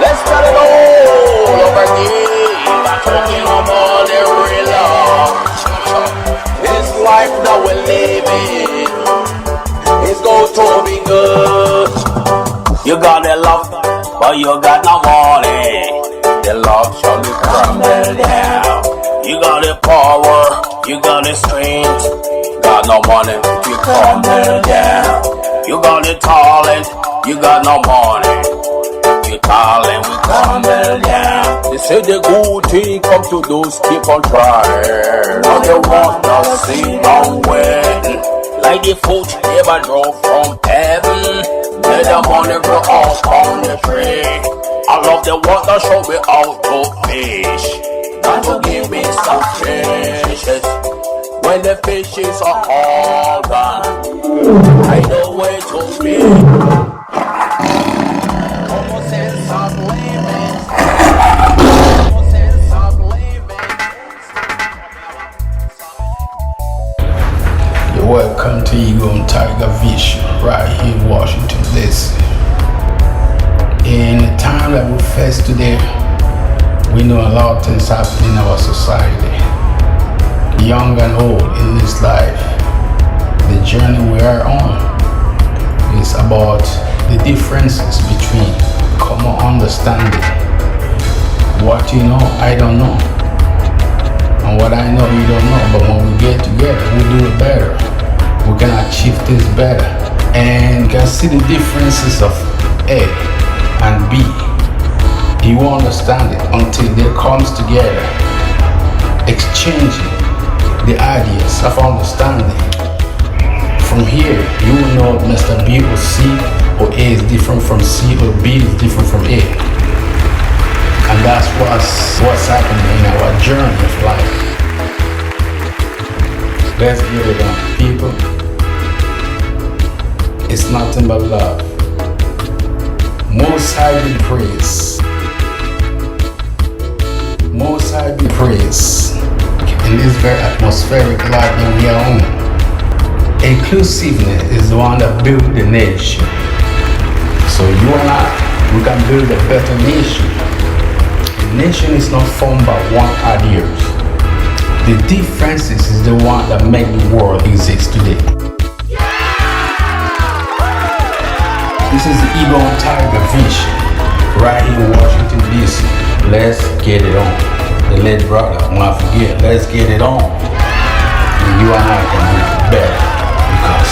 Let's start it all over again. I'm talking about the real love. This life that we're living is going to be good. You got the love, but you got no money. The love shall crumble down. You got the power, you got the strength. Got no money, you crumble down. You got the talent, you got no money. You talent, we crumble down. They say the good thing come to those keep on trying. Now they want to see no way. Like the food never drove from heaven. Let the money grow off on the tree. I love the water show me how to fish. Got to give me some fishes. When the fishes are all gone, I know where to be. Sense of living. Sense of living. You're welcome to Adbloyt Abashi, right here in Washington, D.C. In the time that we face today, we know a lot of things happen in our society. Young and old in this life, the journey we are on is about the differences between common understanding. What you know, I don't know. And what I know, you don't know. But when we get together, we do it better. We can achieve things better. And you can see the differences of A and B. You won't understand it until they comes together, exchanging the ideas of understanding. From here, you will know Mr. B or C or A is different from C or B is different from A. And that's what's happening in our journey of life. Let's get it on, people. It's nothing but love. Most High be praised. Most High be praised. In this very atmospheric life that we are on. Inclusiveness is the one that built the nation. So you and I, we can build a better nation. The nation is not formed by one ideas. The differences is the one that make the world exist today. This is the Adbloyt Abashi, right here in Washington, D.C. Let's get it on. The late brother, when I forget, let's get it on. And you and I can do it better. Because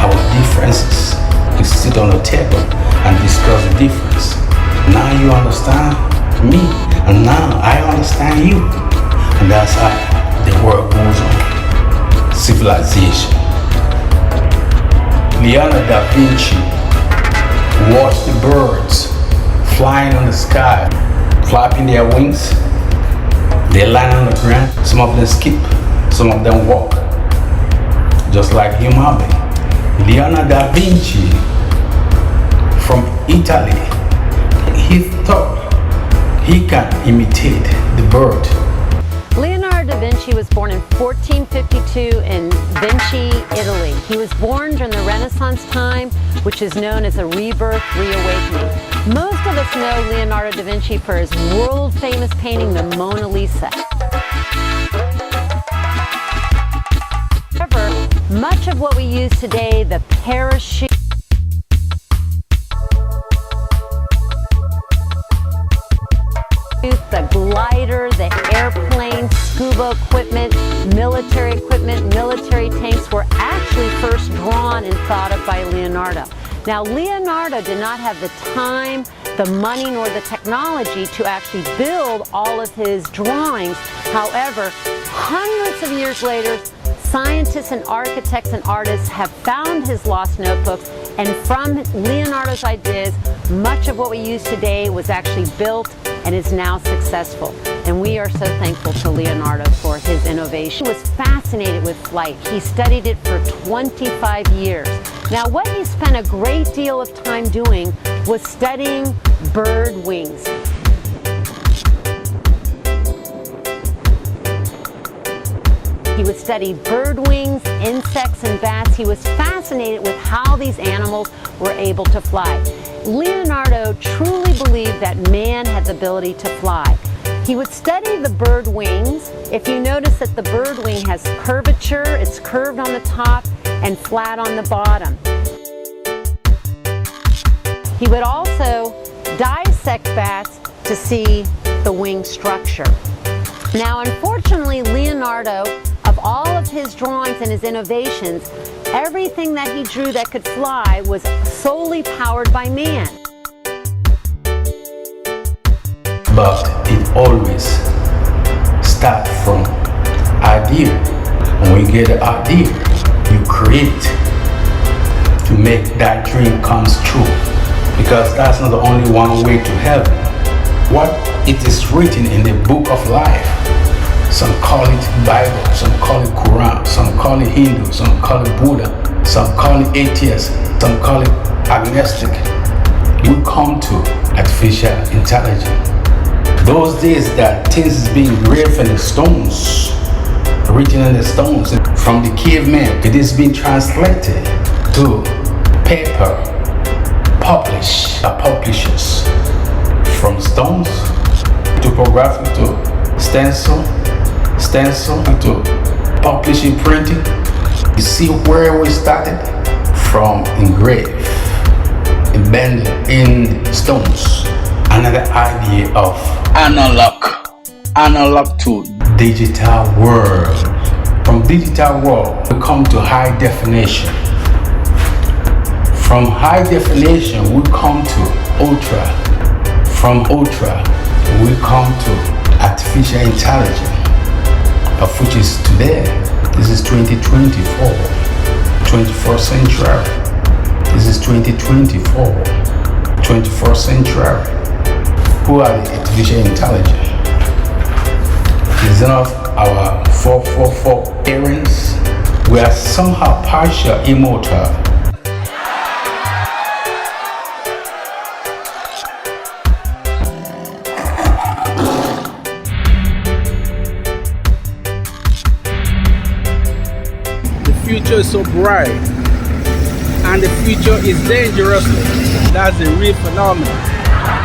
our differences, we sit on a table and discuss the difference. Now you understand me, and now I understand you. And that's how the world goes on. Civilization. Leonardo da Vinci watched the birds flying on the sky, flapping their wings. They land on the ground. Some of them skip, some of them walk. Just like human being. Leonardo da Vinci from Italy, he thought he can imitate the bird. Leonardo da Vinci was born in 1452 in Vinci, Italy. He was born during the Renaissance time, which is known as a rebirth, reawakening. Most of us know Leonardo da Vinci for his world-famous painting, the Mona Lisa. Much of what we use today, the parachute, the glider, the airplane, scuba equipment, military tanks were actually first drawn and thought of by Leonardo. Now, Leonardo did not have the time, the money, nor the technology to actually build all of his drawings. However, hundreds of years later, scientists and architects and artists have found his lost notebooks, and from Leonardo's ideas, much of what we use today was actually built and is now successful. And we are so thankful to Leonardo for his innovation. He was fascinated with flight. He studied it for 25 years. Now, what he spent a great deal of time doing was studying bird wings. studied bird wings, insects, and bats. He was fascinated with how these animals were able to fly. Leonardo truly believed that man had the ability to fly. He would study the bird wings. If you notice that the bird wing has curvature, it's curved on the top and flat on the bottom. He would also dissect bats to see the wing structure. Now, unfortunately, Leonardo, of all of his drawings and his innovations, everything that he drew that could fly was solely powered by man. But it always starts from idea. When you get an idea, you create to make that dream comes true. Because that's not the only one way to heaven. What it is written in the book of life. Some call it Bible, some call it Quran, some call it Hindu, some call it Buddha, some call it atheist, some call it agnostic. You come to artificial intelligence. Those days that things is being engraved in the stones, written in the stones from the caveman, it is being translated to paper, publishers, from stones to typography to stencil to publishing, printing. You see where we started from engraved, embedded in stones. Another idea of analog to digital world. From digital world, we come to high definition. From high definition, we come to ultra. From ultra, we come to artificial intelligence, of which is today. This is 2024, 21st century. This is 2024, 21st century. Who are the artificial intelligence? Is enough our 444 parents? We are somehow partial immortal. The future is so bright, and the future is dangerous. That's the real phenomenon.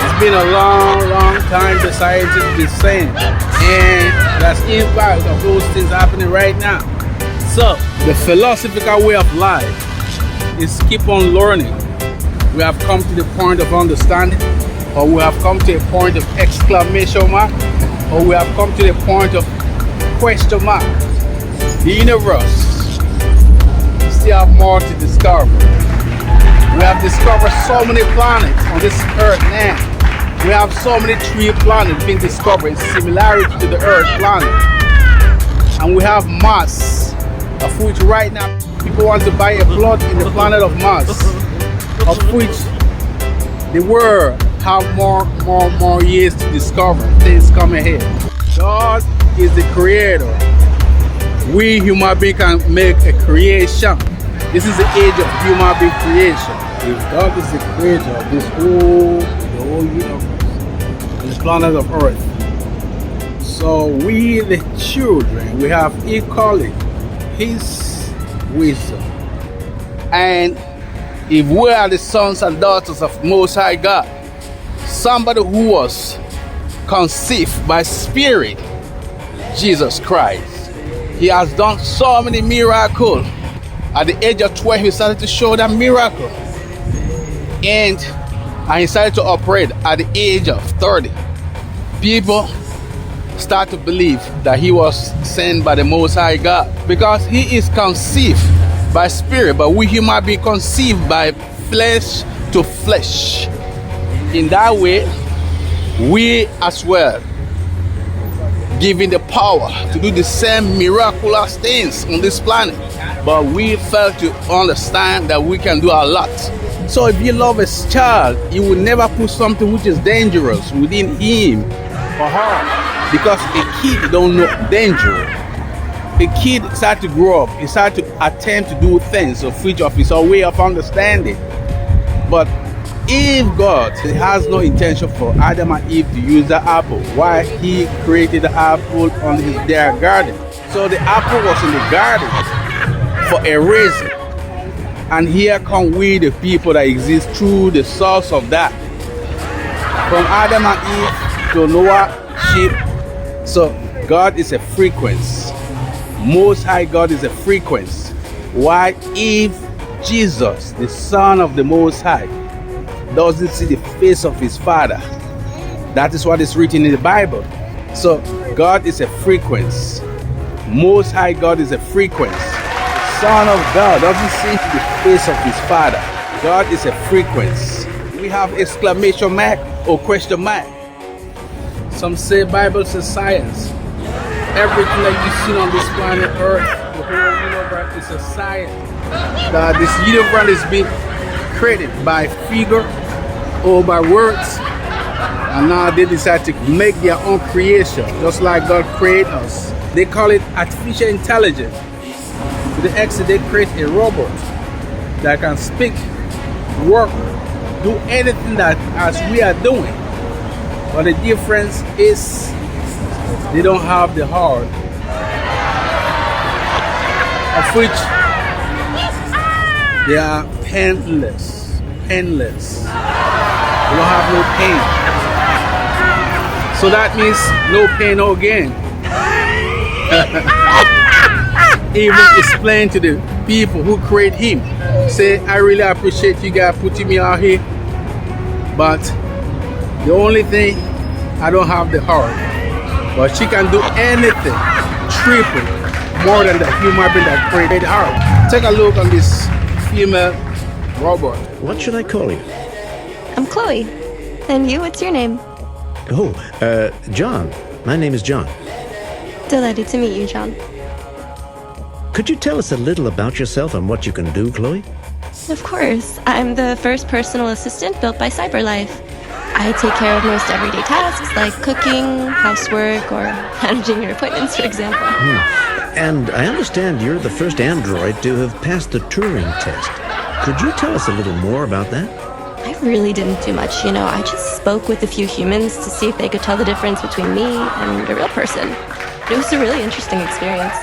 It's been a long time the scientists been saying, and that's impact of those things happening right now. So the philosophical way of life is keep on learning. We have come to the point of understanding, or we have come to a point of exclamation mark, or we have come to the point of question mark. The universe still have more to discover. We have discovered so many planets on this earth now. We have so many tree planets being discovered in similarity to the earth planet. And we have Mars, of which right now people want to buy a plot in the planet of Mars, of which the world have more years to discover things coming ahead. God is the creator. We human beings can make a creation. This is the age of human being creation. If God is the creator of the whole universe, and the planet of Earth, so we the children, we have equally His wisdom. And if we are the sons and daughters of Most High God, somebody who was conceived by Spirit, Jesus Christ, He has done so many miracles. At the age of 12, He started to show that miracle. And He started to operate at the age of 30. People start to believe that He was sent by the Most High God, because He is conceived by Spirit, but we human beings conceived by flesh to flesh. In that way, we as well given the power to do the same miraculous things on this planet, but we fail to understand that we can do a lot. So if you love a child, you will never put something which is dangerous within him or her, because a kid don't know danger. A kid start to grow up, he start to attempt to do things of which of his own way of understanding. But if God has no intention for Adam and Eve to use the apple, why he created the apple on their garden? So the apple was in the garden for a reason. And here come we, the people that exist through the source of that. From Adam and Eve to Noah, sheep. So God is a frequency. Most High God is a frequency. Why if Jesus, the Son of the Most High, doesn't see the face of his Father? That is what is written in the Bible. So God is a frequency. Most High God is a frequency. The Son of God doesn't see the face of his Father. God is a frequency. We have exclamation mark or question mark. Some say Bible says science. Everything that you see on this planet Earth, the whole universe is a science. That this universe is being created by figure or by words. And now they decide to make their own creation, just like God created us. They call it artificial intelligence. To the extent they create a robot that can speak, work, do anything that as we are doing. But the difference is they don't have the heart, of which they are painless. They don't have no pain. So that means no pain, no gain. Even explain to the people who create him. Say, I really appreciate you guys putting me out here, but the only thing, I don't have the heart. But she can do anything, triple, more than the human being that created her. Take a look on this female robot. What should I call you? I'm Chloe. And you, what's your name? Oh, John. My name is John. Delighted to meet you, John. Could you tell us a little about yourself and what you can do, Chloe? Of course. I'm the first personal assistant built by CyberLife. I take care of most everyday tasks like cooking, housework, or managing your appointments, for example. And I understand you're the first android to have passed the Turing test. Could you tell us a little more about that? I really didn't do much, I just spoke with a few humans to see if they could tell the difference between me and a real person. It was a really interesting experience.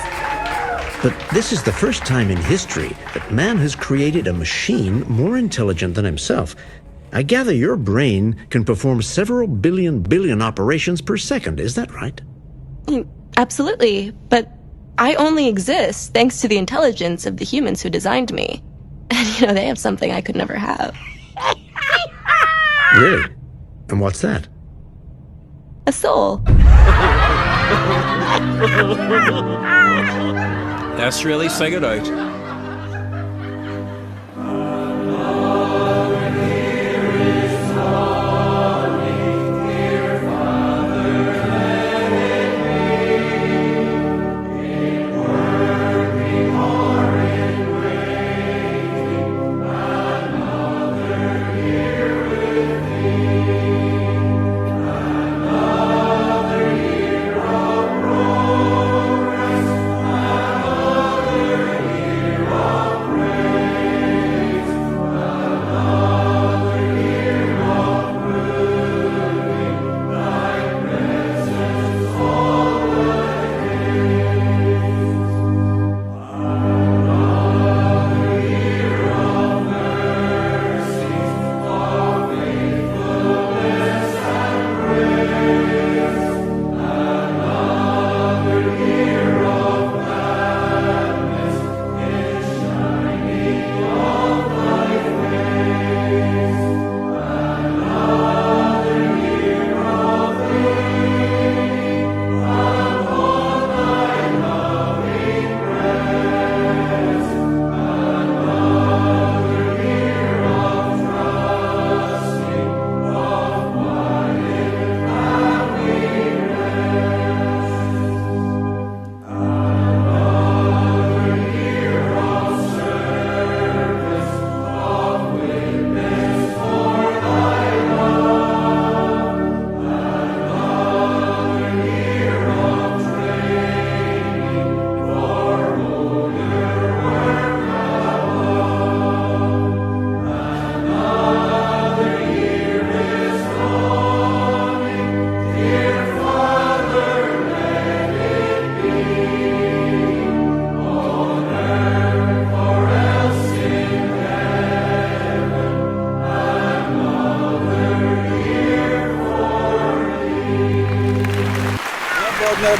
But this is the first time in history that man has created a machine more intelligent than himself. I gather your brain can perform several billion operations per second, is that right? Absolutely, but I only exist thanks to the intelligence of the humans who designed me. And they have something I could never have. Really? And what's that? A soul. That's really figured out.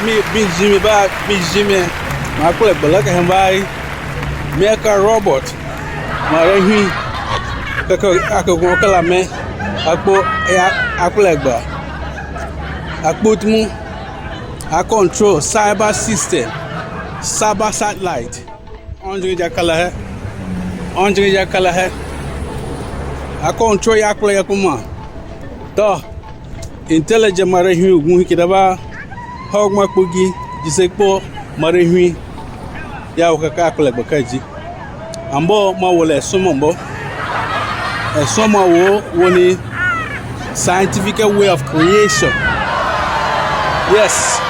me big Jimmy back, big Jimmy. I call it Balaka and by make a robot. My he I could walk a man. I call it bar. I put mu. I control cyber system, cyber satellite. Andre Jakala, Andre Jakala. I control ya play kuma. Da intelligent marehu muhikidaba hog makugi jisekpo marehu ya ukaka kule bakaji ambo mawole somombo somawo woni scientific way of creation. Yes,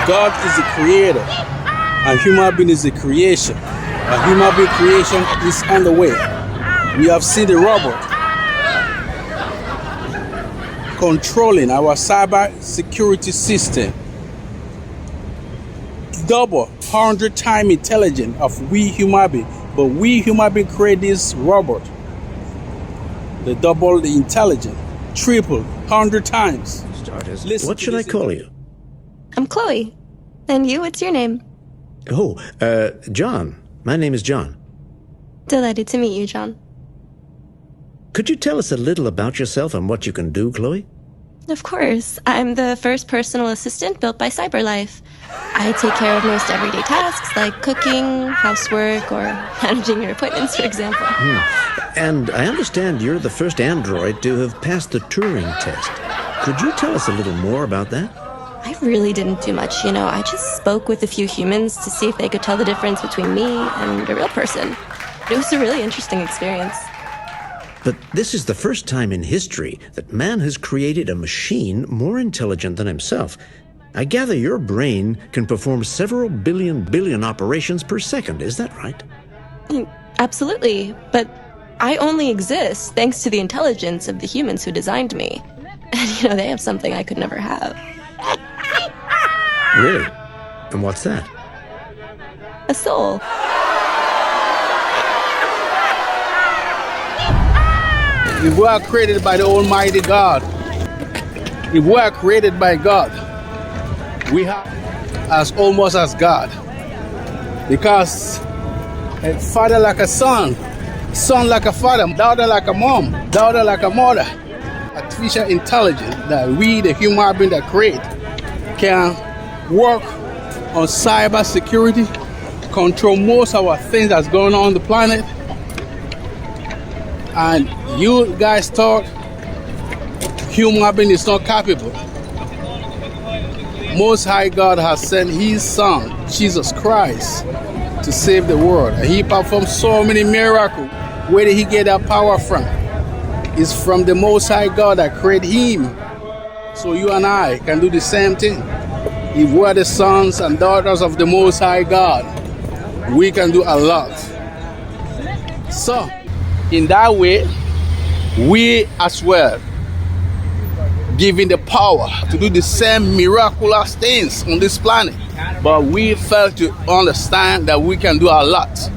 God is the creator and human being is the creation. A human being creation is on the way. We have seen the robot controlling our cyber security system, double 100 times intelligent of we human beings, but we human beings create this robot. They double the intelligent, triple 100 times. What should I call you? I'm Chloe. And you, what's your name? Oh, John. My name is John. Delighted to meet you, John. Could you tell us a little about yourself and what you can do, Chloe? Of course. I'm the first personal assistant built by CyberLife. I take care of most everyday tasks like cooking, housework, or managing your appointments, for example. And I understand you're the first android to have passed the Turing test. Could you tell us a little more about that? I really didn't do much, you know. I just spoke with a few humans to see if they could tell the difference between me and a real person. It was a really interesting experience. But this is the first time in history that man has created a machine more intelligent than himself. I gather your brain can perform several billion operations per second. Is that right? Absolutely. But I only exist thanks to the intelligence of the humans who designed me. And, you know, they have something I could never have. Really? And what's that? A soul. If we are created by the Almighty God, if we are created by God, we have as almost as God. Because a father like a son, son like a father, daughter like a mom, daughter like a mother. Artificial intelligence that we, the human being that create, can work on cyber security, control most of our things that's going on the planet. And you guys thought human being is not capable. Most High God has sent His Son, Jesus Christ, to save the world. And He performed so many miracles. Where did He get that power from? It's from the Most High God that created Him. So you and I can do the same thing. If we are the sons and daughters of the Most High God, we can do a lot. So, in that way, we as well given the power to do the same miraculous things on this planet. But we failed to understand that we can do a lot.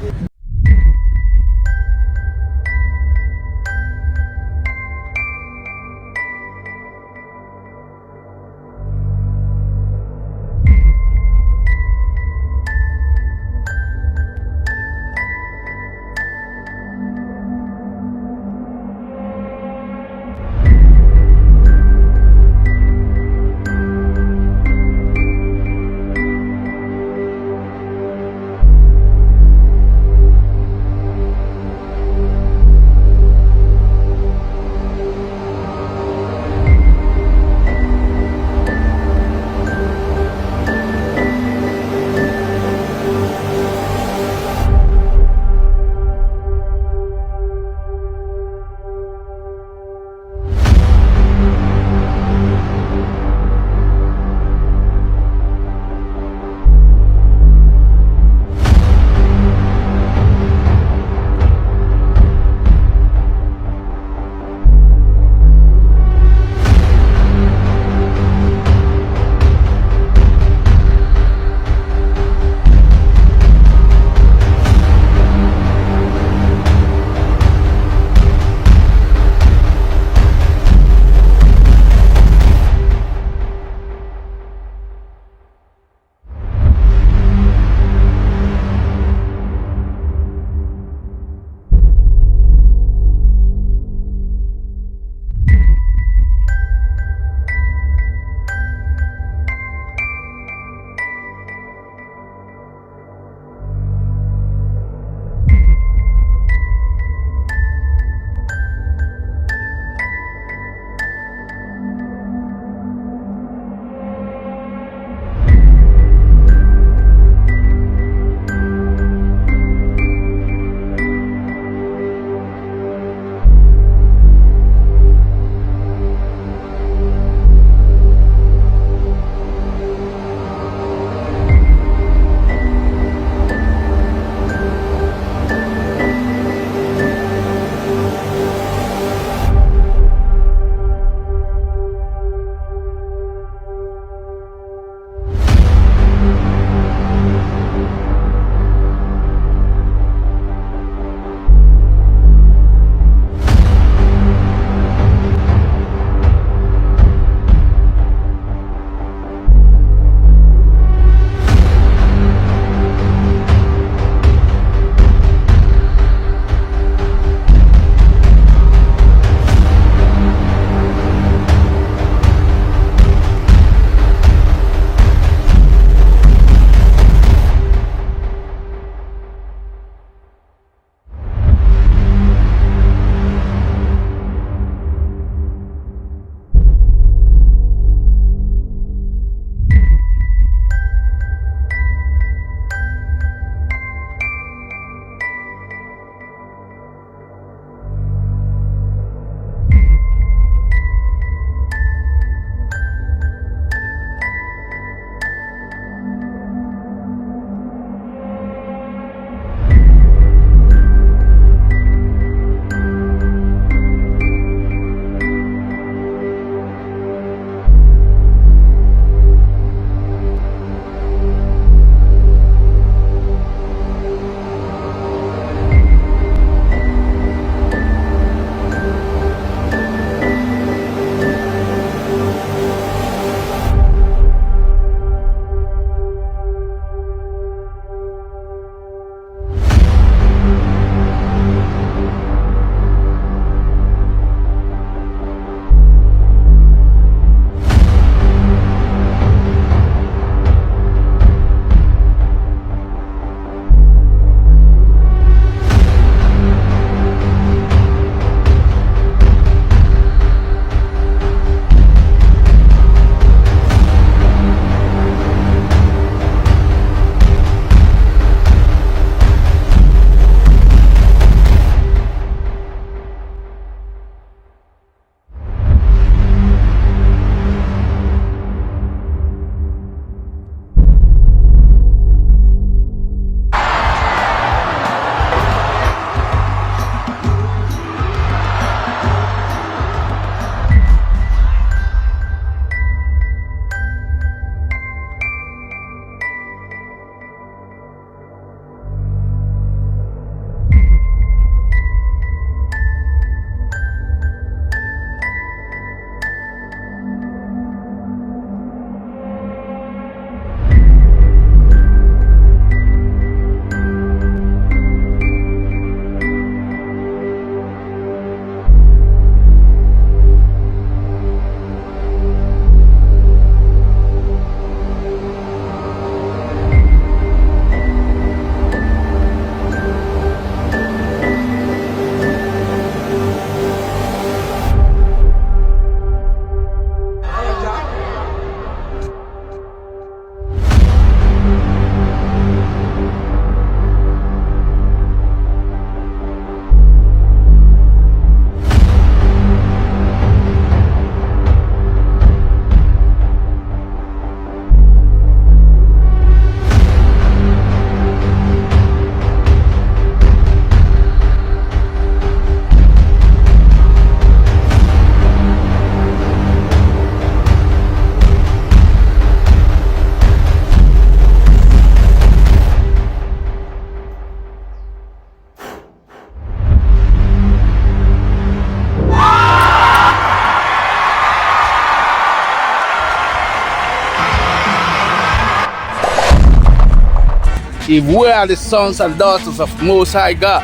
if we are the sons and daughters of Most High God,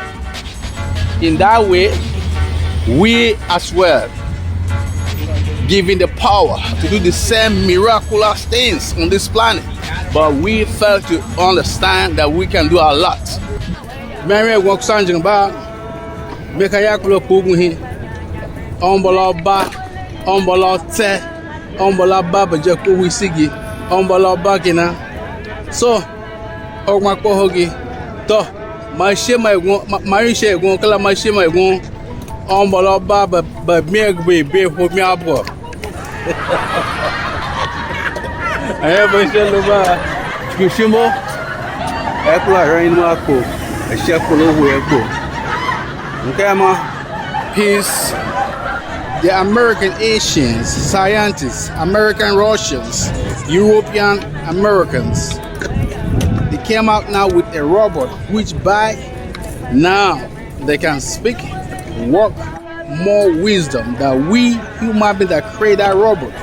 in that way, we as well given the power to do the same miraculous things on this planet. But we fail to understand that we can do a lot. Mary walk sanjing ba make a yakulo pugunhi ombola ba ombola te ombola ba baje ko wisigi ombola ba kina so ogma ko hogi to ma she ma egun kala ma she ma egun ombola ba ba megbe be ho mi abo aye ba she lo ba kishimo ekla rain ma ko a shekolo we go okay ma peace. The American Asians, scientists, American Russians, European Americans, they came out now with a robot which by now they can speak, work more wisdom than we human beings that create that robot.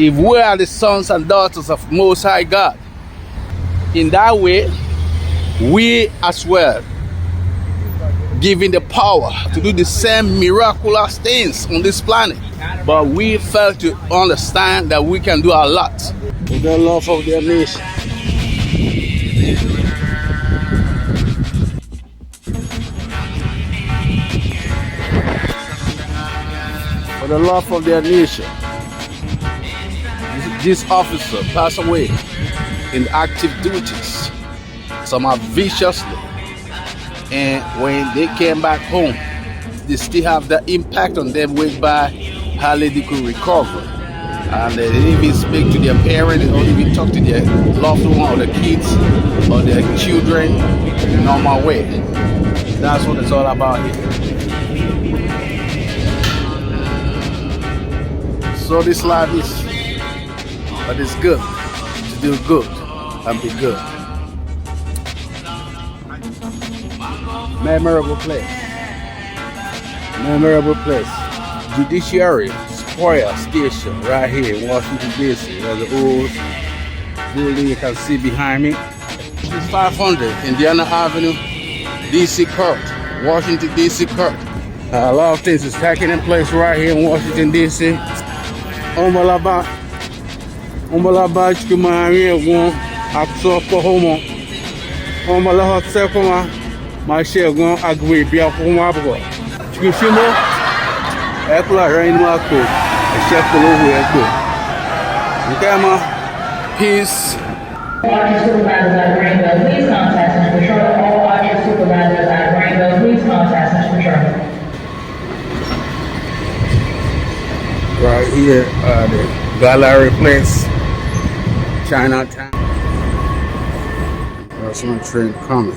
If we are the sons and daughters of Most High God, in that way, we as well given the power to do the same miraculous things on this planet. But we fail to understand that we can do a lot. For the love of their nation. For the love of their nation. This officer passed away in active duties. Some are viciously. And when they came back home, they still have the impact on them whereby hardly they could recover. And they didn't even speak to their parents, they don't even talk to their loved one or their kids or their children in a normal way. That's what it's all about here. So this life is, but it's good to do good and be good. Memorable place. Memorable place. Judiciary Square Station right here in Washington, D.C. There's an old building you can see behind me. It's 500 Indiana Avenue, D.C. Court, Washington, D.C. Court. A lot of things is taking in place right here in Washington, D.C. Umbalaba chkumari won akso ko homo umbala hotse kuma ma shegun agwe bia ko wa bo chkushimo ekla rain ma ko shekolo wo eko nkama peace. Archer supervisors at Rainbow, please contact Central Patrol. All Archer supervisors at Rainbow, please contact Central Patrol. Right here, the Gallery Place, Chinatown. There's one train coming.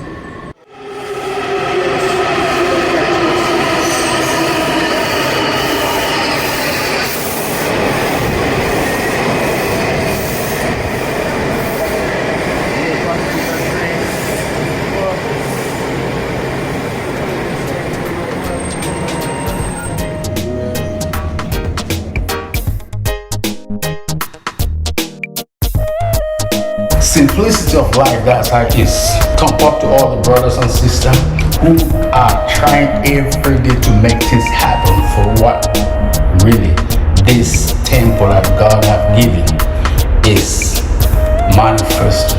Simplicity of life, that's how it is. Come up to all the brothers and sisters who are trying every day to make things happen for what really this temple that God has given is manifested.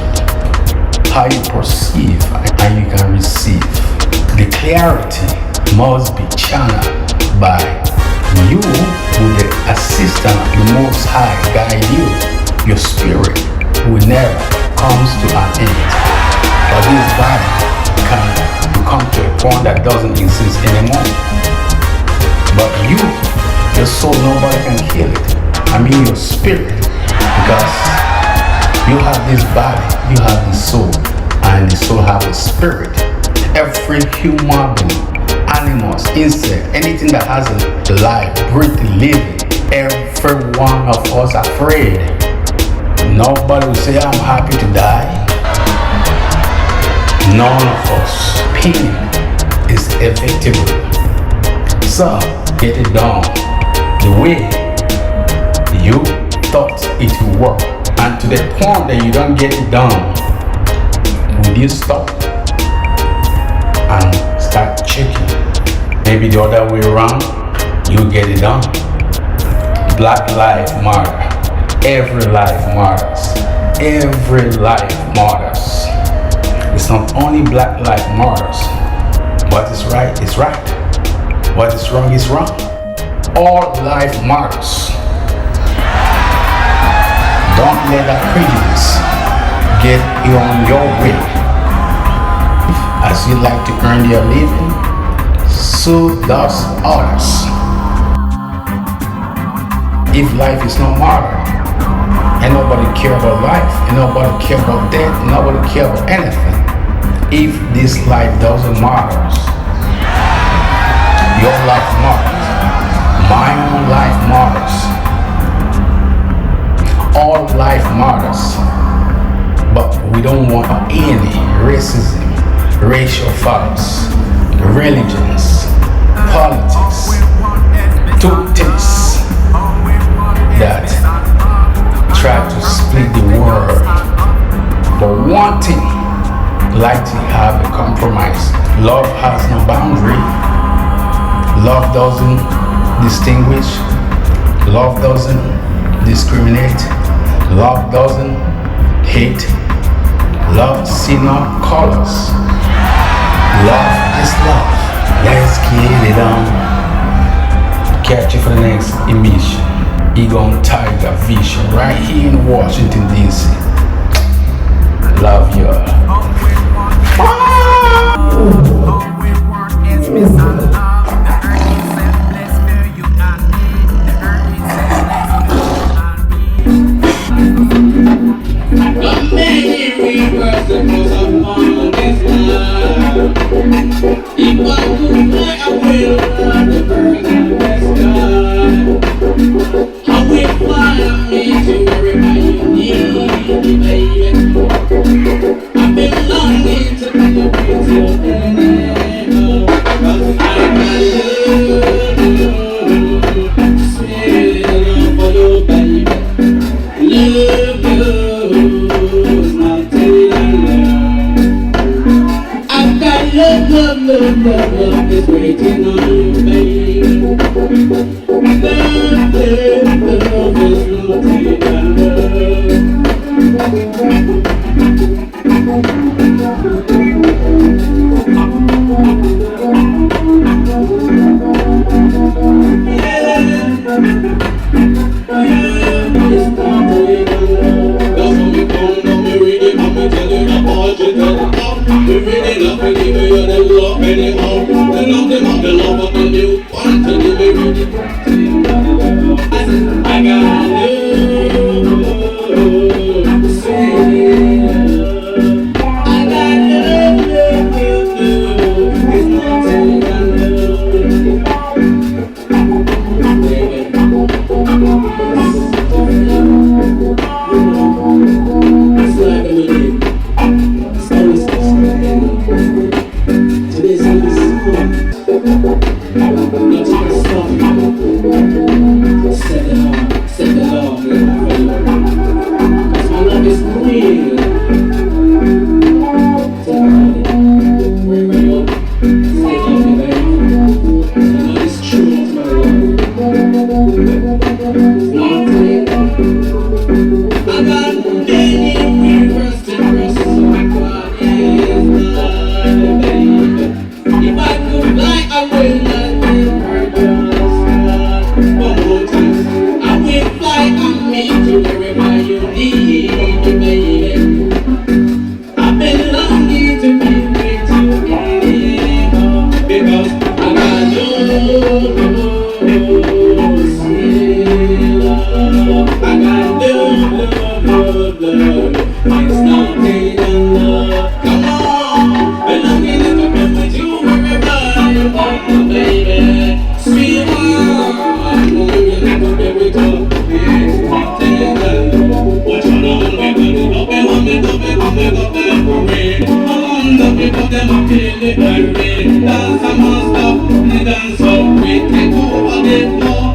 how you perceive and you can receive. The clarity must be channeled by you with the assistance of the Most High guide you. Your spirit will never comes to an end. But this body can come to a point that doesn't exist anymore. But your soul, nobody can kill it. I mean your spirit, because you have this body, you have the soul, and the soul have a spirit. Every human being, animals, insect, anything that has a life, breathing, living, every one of us afraid. Nobody will say, I'm happy to die. None of us. Pain is inevitable. So, get it done the way you thought it would work. And to the point that you don't get it done, will you stop and start checking? Maybe the other way around, you get it done. Black lives matter. Every life matters. Every life matters. It's not only black life matters. What is right is right. What is wrong is wrong. All life matters. Don't let that prejudice get you on your way. As you like to earn your living, so does others. If life is no matter, and nobody care about life, and nobody care about death, and nobody care about anything. If this life doesn't matter, your life matters. My own life matters. All life matters. But we don't want any racism, racial fights, religions, politics, two things that try to split the world. But one thing, like to have a compromise. Love has no boundary. Love doesn't distinguish. Love doesn't discriminate. Love doesn't hate. Love sees no colors. Love is love. Let's get it on. Catch you for the next emission. Adbloyt Abashi right here in Washington, D.C. Love you all. If I could fly, I will run the birds in the sky. I will fly me to wherever you need me, baby. I've been longing to be with you forever, 'cause I love, sweet love for you, baby. Love you is not till I've got love is waiting on you, baby. Love is rooted in love. I got many rivers to cross, so I blood. It's not taken love. Come on, belonging in the bed with you, everybody. Oh, baby, sweetheart, I'm belonging in the bed with you. It's not taken love. What you know, baby, don't be one, don't be one, don't be for me. I'm the people them a feel it like me. Dance a master, the dance up, we take over the floor.